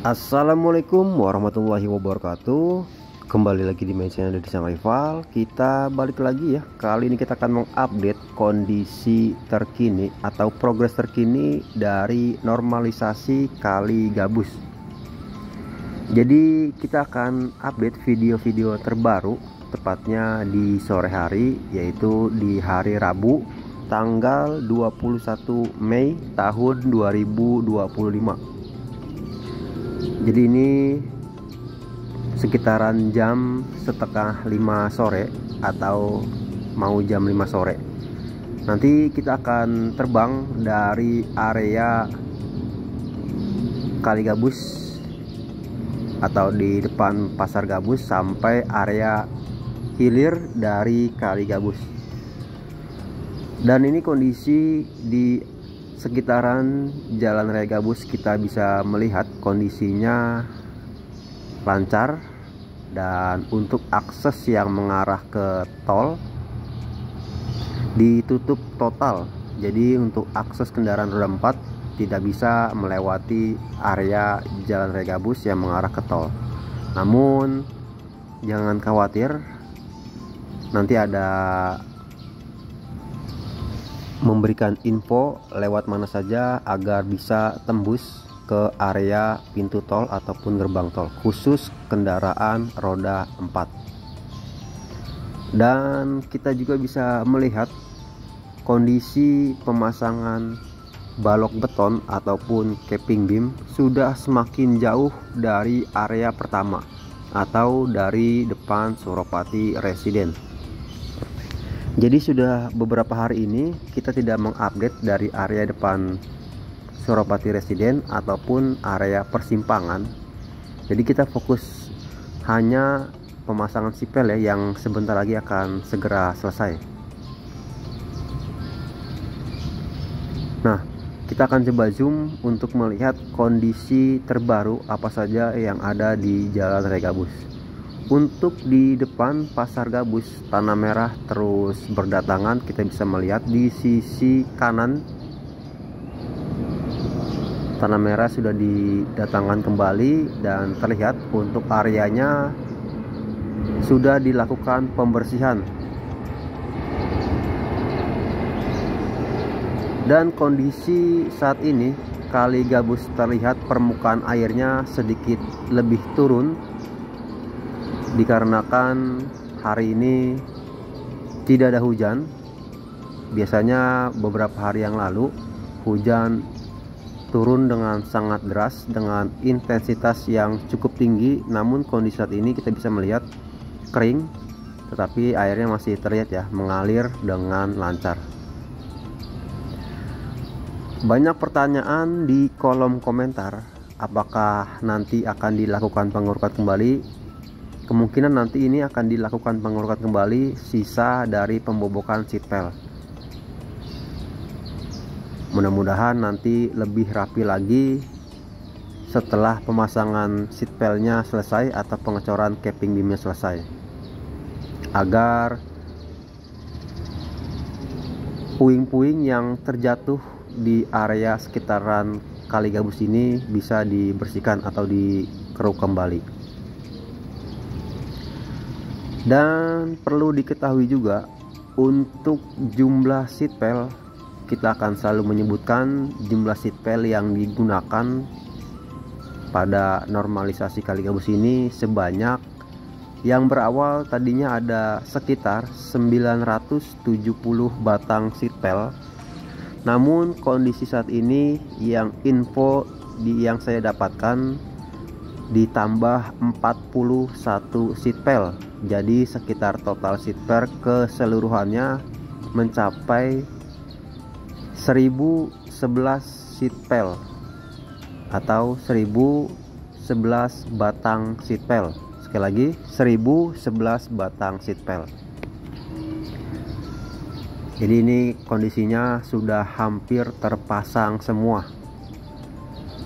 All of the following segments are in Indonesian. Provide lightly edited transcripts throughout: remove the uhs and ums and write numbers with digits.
Assalamualaikum warahmatullahi wabarakatuh. Kembali lagi di main channel Deddy Sang Rival. Kita balik lagi ya. Kali ini kita akan mengupdate kondisi terkini atau progres terkini dari normalisasi Kali Gabus. Jadi kita akan update video-video terbaru, tepatnya di sore hari, yaitu di hari Rabu tanggal 21 Mei tahun 2025. Jadi ini sekitaran jam setengah 5 sore atau mau jam 5 sore. Nanti kita akan terbang dari area Kali Gabus atau di depan Pasar Gabus sampai area hilir dari Kali Gabus. Dan ini kondisi di sekitaran Jalan Raya Gabus kita bisa melihat kondisinya lancar, dan untuk akses yang mengarah ke tol ditutup total. Jadi untuk akses kendaraan roda 4 tidak bisa melewati area Jalan Raya Gabus yang mengarah ke tol. Namun jangan khawatir, nanti ada memberikan info lewat mana saja agar bisa tembus ke area pintu tol ataupun gerbang tol, khusus kendaraan roda 4. Dan kita juga bisa melihat kondisi pemasangan balok beton ataupun capping beam sudah semakin jauh dari area pertama atau dari depan Suropati Residen. Jadi sudah beberapa hari ini kita tidak mengupdate dari area depan Suropati Residen ataupun area persimpangan. Jadi kita fokus hanya pemasangan sipel ya, yang sebentar lagi akan segera selesai. Nah, kita akan coba zoom untuk melihat kondisi terbaru apa saja yang ada di Jalan Raya Gabus. Untuk di depan Pasar Gabus, tanah merah terus berdatangan. Kita bisa melihat di sisi kanan tanah merah sudah didatangkan kembali, dan terlihat untuk areanya sudah dilakukan pembersihan. Dan kondisi saat ini Kali Gabus terlihat permukaan airnya sedikit lebih turun, dikarenakan hari ini tidak ada hujan. Biasanya beberapa hari yang lalu hujan turun dengan sangat deras dengan intensitas yang cukup tinggi, namun kondisi saat ini kita bisa melihat kering, tetapi airnya masih terlihat ya mengalir dengan lancar. Banyak pertanyaan di kolom komentar, apakah nanti akan dilakukan pengurukan kembali? Kemungkinan nanti ini akan dilakukan pengurukan kembali sisa dari pembobokan seatbelt. Mudah-mudahan nanti lebih rapi lagi setelah pemasangan seatbeltnya selesai atau pengecoran capping beamnya selesai, agar puing-puing yang terjatuh di area sekitaran Kali Gabus ini bisa dibersihkan atau dikeruk kembali. Dan perlu diketahui juga, untuk jumlah seatbelt kita akan selalu menyebutkan jumlah seatbelt yang digunakan pada normalisasi Kali Gabus ini sebanyak, yang berawal tadinya ada sekitar 970 batang seatbelt. Namun kondisi saat ini yang info yang saya dapatkan ditambah 41 seatbelt. Jadi sekitar total seatbelt keseluruhannya mencapai 1011 seatbelt atau 1011 batang seatbelt. Sekali lagi, 1011 batang seatbelt. Jadi ini kondisinya sudah hampir terpasang semua.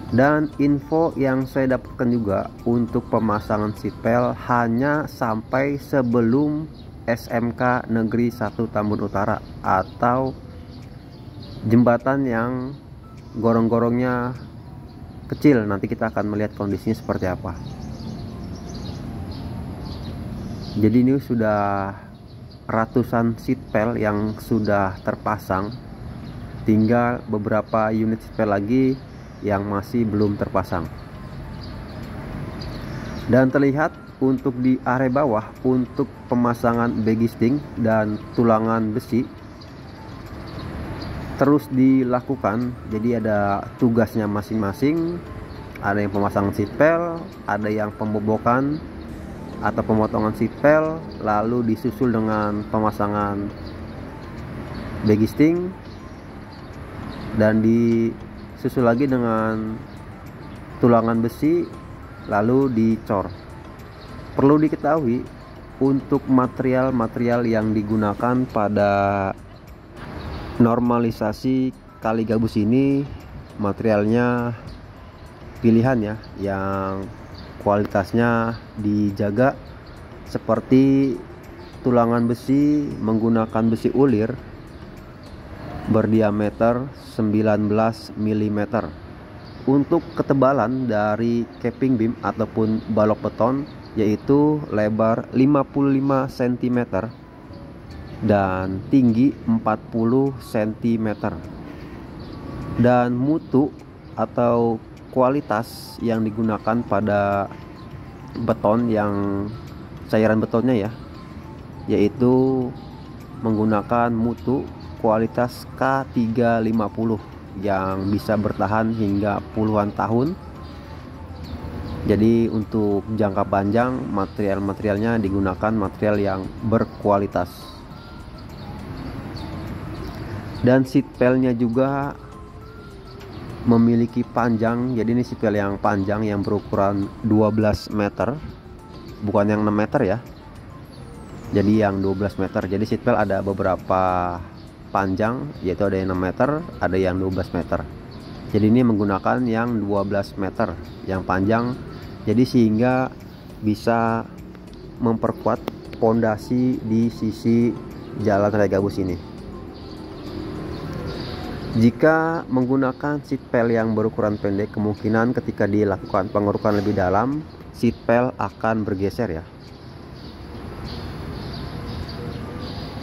Dan info yang saya dapatkan juga untuk pemasangan seatbelt hanya sampai sebelum SMK Negeri 1 Tambun Utara atau jembatan yang gorong-gorongnya kecil. Nanti kita akan melihat kondisinya seperti apa. Jadi ini sudah ratusan seatbelt yang sudah terpasang, tinggal beberapa unit seatbelt lagi yang masih belum terpasang. Dan terlihat untuk di area bawah untuk pemasangan bagisting dan tulangan besi terus dilakukan. Jadi ada tugasnya masing-masing. Ada yang pemasangan seatbelt, ada yang pembobokan atau pemotongan seatbelt, lalu disusul dengan pemasangan bagisting dan disusul lagi dengan tulangan besi, lalu dicor. Perlu diketahui untuk material-material yang digunakan pada normalisasi kali gabus ini, materialnya pilihan ya, yang kualitasnya dijaga, seperti tulangan besi menggunakan besi ulir berdiameter 19 mm. Untuk ketebalan dari capping beam ataupun balok beton yaitu lebar 55 cm dan tinggi 40 cm. Dan mutu atau kualitas yang digunakan pada beton, yang cairan betonnya ya, yaitu menggunakan mutu kualitas K350 yang bisa bertahan hingga puluhan tahun. Jadi untuk jangka panjang material-materialnya digunakan material yang berkualitas. Dan seatbeltnya juga memiliki panjang. Jadi ini seatbelt yang panjang yang berukuran 12 meter, bukan yang 6 meter ya. Jadi yang 12 meter. Jadi seatbelt ada beberapa panjang, yaitu ada yang 6 meter, ada yang 12 meter. Jadi ini menggunakan yang 12 meter yang panjang, jadi sehingga bisa memperkuat pondasi di sisi jalan raya gabus ini. Jika menggunakan seatbelt yang berukuran pendek, kemungkinan ketika dilakukan pengerukan lebih dalam, seatbelt akan bergeser ya.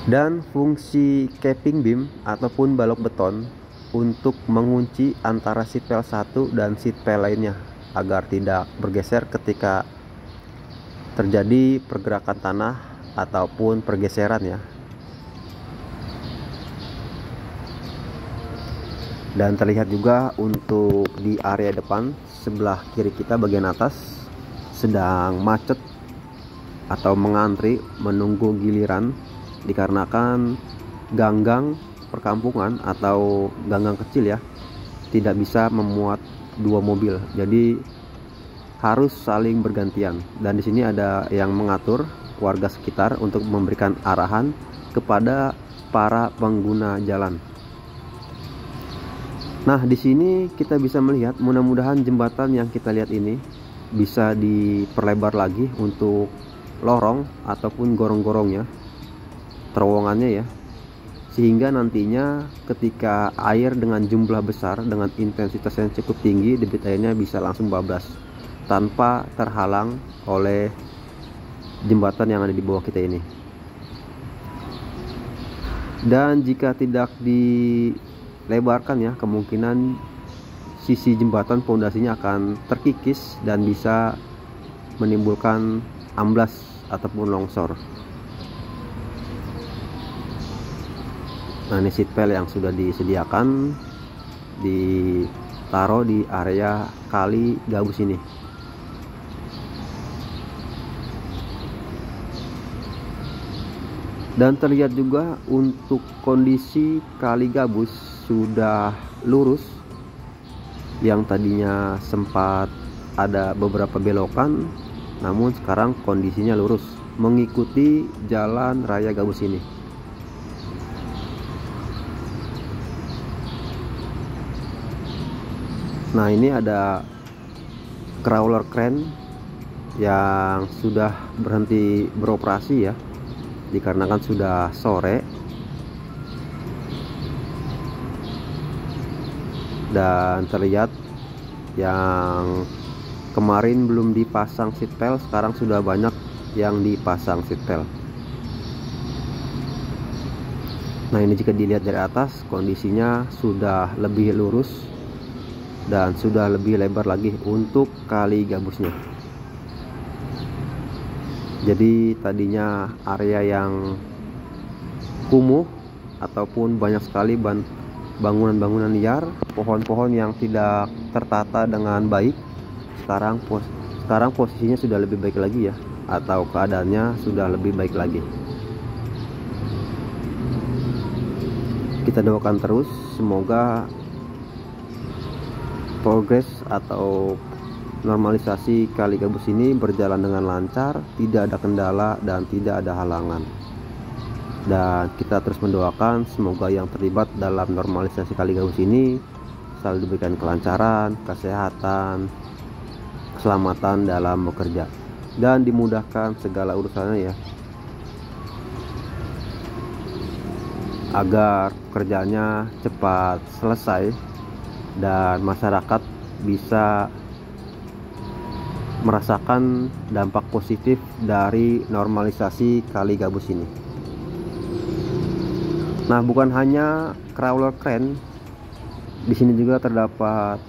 Dan fungsi capping beam ataupun balok beton untuk mengunci antara seatbelt satu dan seatbelt lainnya agar tidak bergeser ketika terjadi pergerakan tanah ataupun pergeseran ya. Dan terlihat juga untuk di area depan sebelah kiri kita bagian atas sedang macet atau mengantri menunggu giliran, dikarenakan ganggang perkampungan atau ganggang kecil ya tidak bisa memuat dua mobil, jadi harus saling bergantian. Dan di sini ada yang mengatur warga sekitar untuk memberikan arahan kepada para pengguna jalan. Nah, di sini kita bisa melihat, mudah-mudahan jembatan yang kita lihat ini bisa diperlebar lagi untuk lorong ataupun gorong-gorongnya, terowongannya ya, sehingga nantinya ketika air dengan jumlah besar dengan intensitas yang cukup tinggi, debit airnya bisa langsung bablas tanpa terhalang oleh jembatan yang ada di bawah kita ini. Dan jika tidak dilebarkan ya, kemungkinan sisi jembatan pondasinya akan terkikis dan bisa menimbulkan amblas ataupun longsor. Nah, ini seatbelt yang sudah disediakan ditaruh di area kali gabus ini. Dan terlihat juga untuk kondisi kali gabus sudah lurus, yang tadinya sempat ada beberapa belokan, namun sekarang kondisinya lurus mengikuti jalan raya gabus ini. Nah, ini ada crawler crane yang sudah berhenti beroperasi ya, dikarenakan sudah sore. Dan terlihat Yang kemarin belum dipasang seatbelt, sekarang sudah banyak yang dipasang seatbelt. Nah, ini jika dilihat dari atas, kondisinya sudah lebih lurus dan sudah lebih lebar lagi untuk kali gabusnya. Jadi tadinya area yang kumuh ataupun banyak sekali bangunan-bangunan liar, pohon-pohon yang tidak tertata dengan baik, sekarang posisinya sudah lebih baik lagi ya, atau keadaannya sudah lebih baik lagi. Kita doakan terus semoga progres atau normalisasi kali gabus ini berjalan dengan lancar, tidak ada kendala dan tidak ada halangan. Dan kita terus mendoakan semoga yang terlibat dalam normalisasi kali gabus ini selalu diberikan kelancaran, kesehatan, keselamatan dalam bekerja, dan dimudahkan segala urusannya ya, agar pekerjaannya cepat selesai dan masyarakat bisa merasakan dampak positif dari normalisasi kali gabus ini. Nah, bukan hanya crawler crane, di sini juga terdapat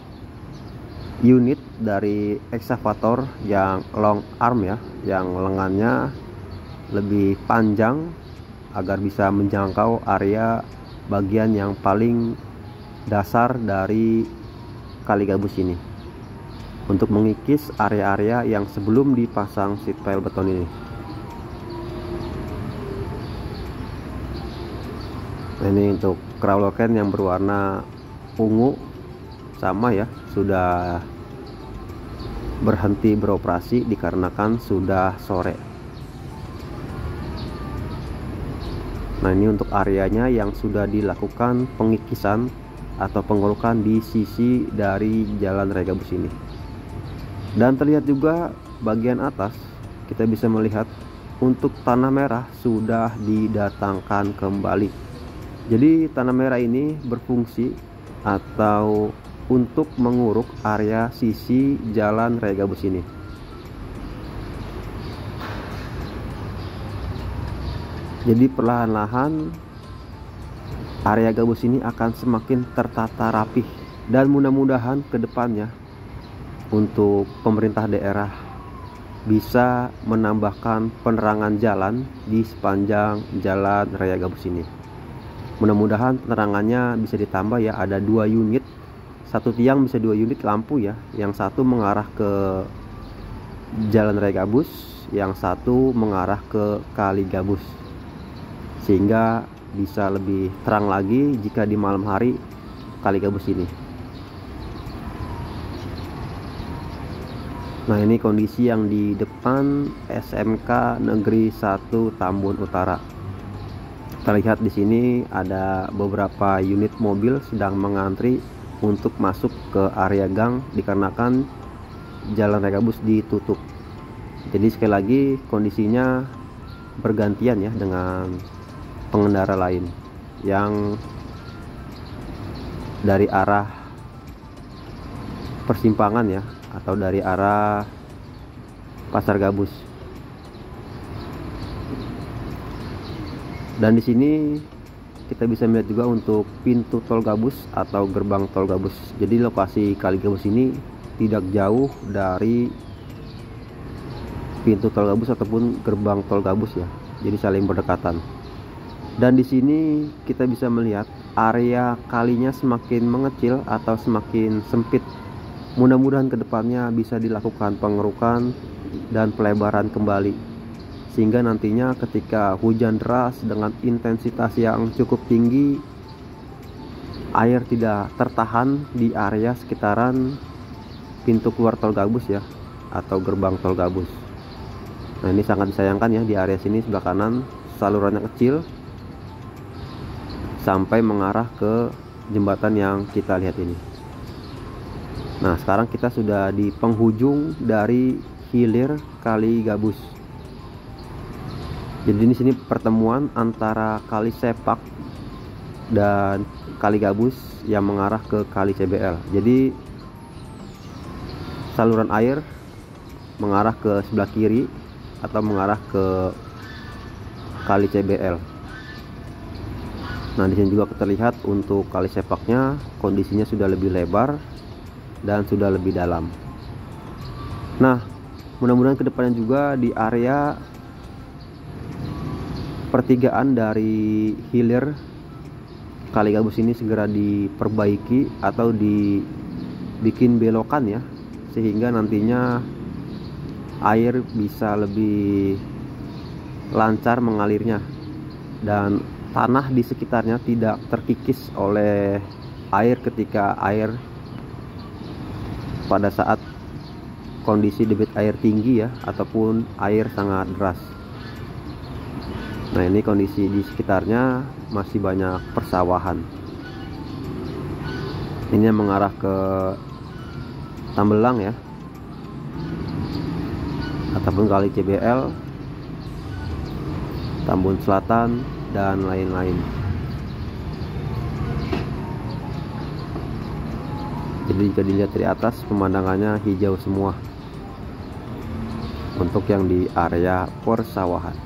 unit dari ekskavator yang long arm ya, yang lengannya lebih panjang agar bisa menjangkau area bagian yang paling dasar dari kali gabus ini untuk mengikis area-area yang sebelum dipasang seat pile beton ini. Nah, ini untuk crawler crane yang berwarna ungu, sama ya, sudah berhenti beroperasi dikarenakan sudah sore. Nah, ini untuk areanya yang sudah dilakukan pengikisan atau pengerukan di sisi dari jalan raya gabus ini. Dan terlihat juga bagian atas, kita bisa melihat untuk tanah merah sudah didatangkan kembali. Jadi tanah merah ini berfungsi atau untuk menguruk area sisi jalan raya gabus ini. Jadi perlahan-lahan area gabus ini akan semakin tertata rapih, dan mudah-mudahan ke depannya untuk pemerintah daerah bisa menambahkan penerangan jalan di sepanjang jalan raya gabus ini. Mudah-mudahan penerangannya bisa ditambah ya, ada 2 unit, satu tiang bisa 2 unit lampu ya, yang satu mengarah ke jalan raya gabus, yang satu mengarah ke kali gabus, sehingga bisa lebih terang lagi jika di malam hari kali gabus ini. Nah, ini kondisi yang di depan SMK Negeri 1 Tambun Utara. Terlihat di sini ada beberapa unit mobil sedang mengantri untuk masuk ke area gang dikarenakan jalan raya gabus ditutup. Jadi sekali lagi kondisinya bergantian ya dengan pengendara lain yang dari arah persimpangan ya, atau dari arah Pasar Gabus. Dan di sini kita bisa melihat juga untuk pintu tol Gabus atau gerbang tol Gabus. Jadi lokasi kali gabus ini tidak jauh dari pintu tol Gabus ataupun gerbang tol Gabus ya. Jadi saling berdekatan. Dan di sini kita bisa melihat area kalinya semakin mengecil atau semakin sempit. Mudah-mudahan kedepannya bisa dilakukan pengerukan dan pelebaran kembali, sehingga nantinya ketika hujan deras dengan intensitas yang cukup tinggi, air tidak tertahan di area sekitaran pintu keluar tol Gabus ya, atau gerbang tol Gabus. Nah, ini sangat disayangkan ya, di area sini sebelah kanan salurannya kecil sampai mengarah ke jembatan yang kita lihat ini. Nah, sekarang kita sudah di penghujung dari hilir kali Gabus. Jadi di sini pertemuan antara kali Sepak dan kali Gabus yang mengarah ke kali CBL. Jadi saluran air mengarah ke sebelah kiri atau mengarah ke kali CBL. Nah, di sini juga terlihat untuk kali sepaknya kondisinya sudah lebih lebar dan sudah lebih dalam. Nah, mudah-mudahan kedepannya juga di area pertigaan dari hilir Kali Gabus ini segera diperbaiki atau dibikin belokan ya, sehingga nantinya air bisa lebih lancar mengalirnya dan tanah di sekitarnya tidak terkikis oleh air ketika air pada saat kondisi debit air tinggi ya, ataupun air sangat deras. Nah, ini kondisi di sekitarnya masih banyak persawahan. Ini yang mengarah ke Tambelang ya, ataupun kali CBL, Tambun Selatan, dan lain-lain. Jadi jika dilihat dari atas pemandangannya hijau semua untuk yang di area persawahan.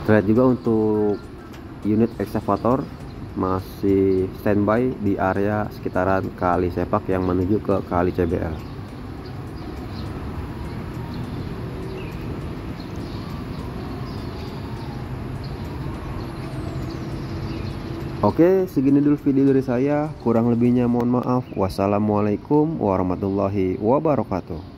Terlihat juga untuk unit ekskavator masih standby di area sekitaran kali sepak yang menuju ke kali CBL. Oke, segini dulu video dari saya. Kurang lebihnya mohon maaf. Wassalamualaikum warahmatullahi wabarakatuh.